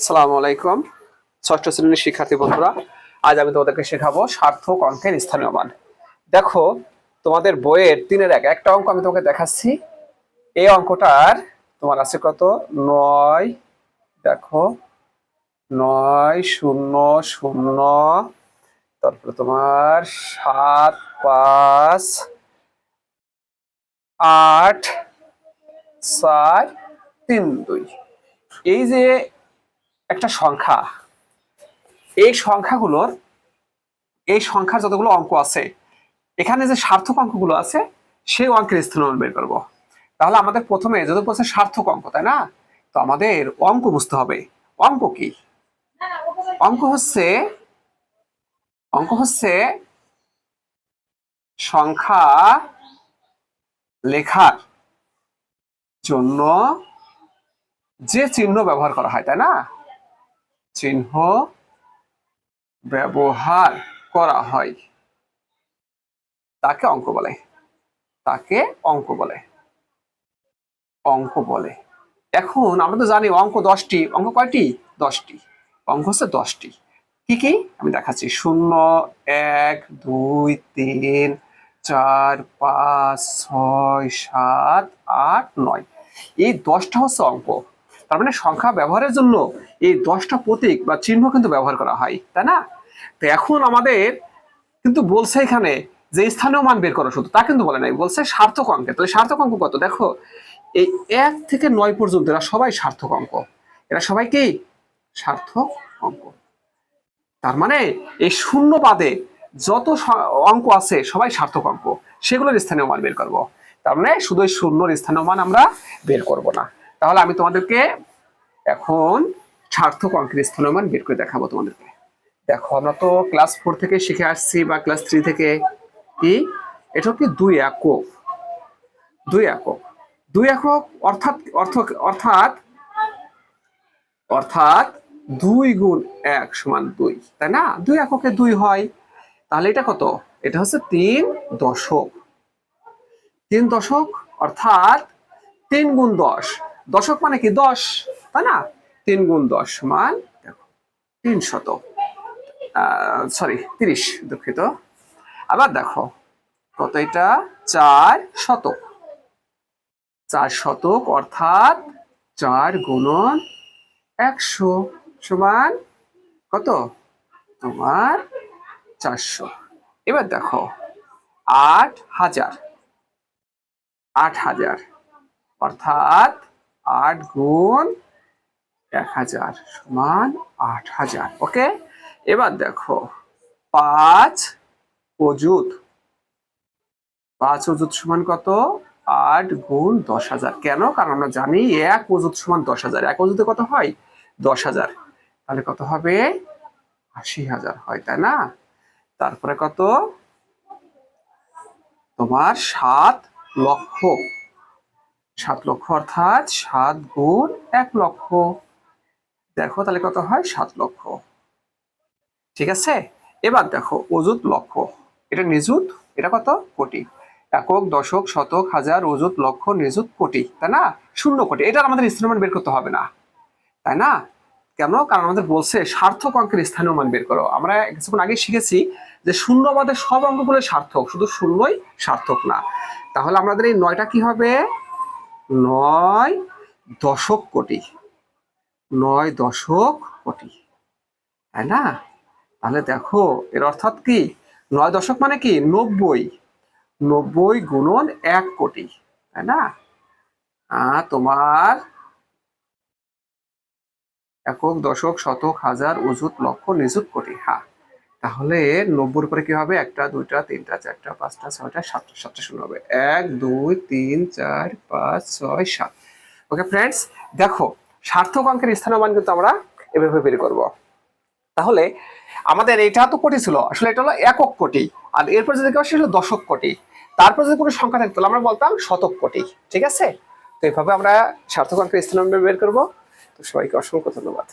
আসসালামু আলাইকুম ষষ্ঠ শ্রেণীর শিক্ষার্থী বন্ধুরা, আজ আমি তোমাদেরকে শেখাবো সার্থক অঙ্কের স্থানীয় মান। দেখো তোমাদের বইয়ের 3-এর একটা অঙ্ক আমি তোমাকে দেখাচ্ছি। এই অঙ্কটার তোমার আছে কত 9, দেখো 9 0 0, তারপরে তোমার 7 5 8 4 3 2। এই যে একটা সংখ্যা, এই সংখ্যার যতগুলো অঙ্ক আছে, এখানে যে সার্থক অঙ্কগুলো আছে সেই অঙ্কের স্থানীয় মান বের করবো। তাহলে আমাদের প্রথমে যদি বলছে সার্থক অঙ্ক, তাই না? তো আমাদের অঙ্ক বুঝতে হবে। অঙ্ক কি? অঙ্ক হচ্ছে সংখ্যা লেখার জন্য যে চিহ্ন ব্যবহার করা হয়, তাই না? চিহ্ন ব্যবহার করা হয় তাকে অঙ্ক বলে। অঙ্ক বলে। এখন আমরা তো জানি অঙ্ক 10টি। অঙ্ক কয়টি? 10টি। অঙ্ক হচ্ছে 10টি। কি কি আমি দেখাচ্ছি। 0 1 2 3 4 5 6 7 8 9। এই 10টা হচ্ছে অঙ্ক। তার মানে সংখ্যা ব্যবহারের জন্য এই 10টা প্রতীক বা চিহ্ন কিন্তু ব্যবহার করা হয়, তাই না? তো এখন আমাদের কিন্তু বলছে এখানে যে স্থানীয় মান বের করো, শুধু তা কিন্তু বলে নাই, বলছে সার্থক অঙ্কে। তাহলে সার্থক অঙ্ক কত? দেখো এই 1 থেকে 9 পর্যন্ত এরা সবাই সার্থক অঙ্ক। এরা সবাই কি সার্থক অঙ্ক। তার মানে এই শূন্য বাদে যত অঙ্ক আছে সবাই সার্থক অঙ্ক, সেগুলোর স্থানীয় মান বের করব। তার মানে শুধু শূন্যর স্থানীয় মান আমরা বের করব না। তাহলে আমি তোমাদেরকে এখন সার্থক অঙ্কের স্থানীয় মান বের করে দেখাবো তোমাদেরকে। দেখো আমরা তো ক্লাস 4 থেকে শিখে আসছি বা ক্লাস 3 থেকে। কি এটা? কি 2 একক। 2 একক অর্থাৎ অর্থাৎ অর্থাৎ 2 গুণ 1 সমান 2, তাই না? 2 এককে 2 হয়। তাহলে এটা কত? এটা হচ্ছে 3 দশক। 3 দশক অর্থাৎ 3 গুণ 10। দশক মানে কি 10, তাই না? 3 গুণ 10 সমান দেখো 300, সরি 30, দুঃখিত। আবার দেখো কত এটা? 4 শতক। 4 শতক অর্থাৎ 4 গুণন 100 সমান কত? তোমার 400। এবার দেখো 8000। 8000 অর্থাৎ 8 গুণ 1000 সমান 8000। ওকে। এবার দেখো 5 অযুত। 5 অযুত সমান কত? 8 গুণ 10,000। কেন? কারণ আমরা জানি 1 অযুত সমান 10,000। 1 অযুতে কত হয়? 10,000। তাহলে কত হবে? 80,000 হয়, তাই না? তারপরে কত? তোমার 7 লক্ষ। 7 লক্ষ অর্থাৎ 7 গুণ 1 লক্ষ। দেখো তাহলে কত হয়? 7 লক্ষ। ঠিক আছে। এবার দেখো অযুত লক্ষ। এটা নিযুত। এটা কত? কোটি। একক, দশক, শতক, হাজার, অযুত, লক্ষ, নিযুত, কোটি, তাই না? 0 কোটি। এটা আমাদের স্থানীয় মান বের করতে হবে না, তাই না? কেন? কারণ আমাদের বলছে সার্থক অঙ্কের স্থানীয় মান বের করো। আমরা কিছুক্ষণ আগে শিখেছি যে শূন্য বাদে সব অঙ্কগুলো সার্থক, শুধু শূন্যই সার্থক না। তাহলে আমাদের এই 9টা কি হবে? 9 দশক কোটি। 9 দশক কোটি, তাই না? তাহলে দেখো এর অর্থাৎ কি? 9 দশক মানে কি? 90। 90 গুণন 1 কোটি, তাই না? তোমার একক, দশক, শতক, হাজার, অযুত, লক্ষ, নিযুত, কোটি। হ্যাঁ, তাহলে 90-এর উপরে কি হবে? 1টা 2টা 3টা 4টা 5টা 6টা 7টা 7টা শূন্য হবে। 1 2 3 4 5 6 7। ওকে ফ্রেন্ডস, দেখো সার্থক অঙ্কের স্থানীয় মান কিন্তু আমরা এভাবে বের করব। তাহলে আমাদের এটা তো কোটি ছিল, আসলে এটা হলো একক কোটি। আর এরপর যদি কেউ আসলে দশক কোটি, তারপর যদি কোনো সংখ্যা থাকতো আমরা বলতাম শতক কোটি। ঠিক আছে। তো এইভাবে আমরা সার্থক অঙ্কের স্থানীয় মান বের করবো। তো সবাইকে অসংখ্য ধন্যবাদ।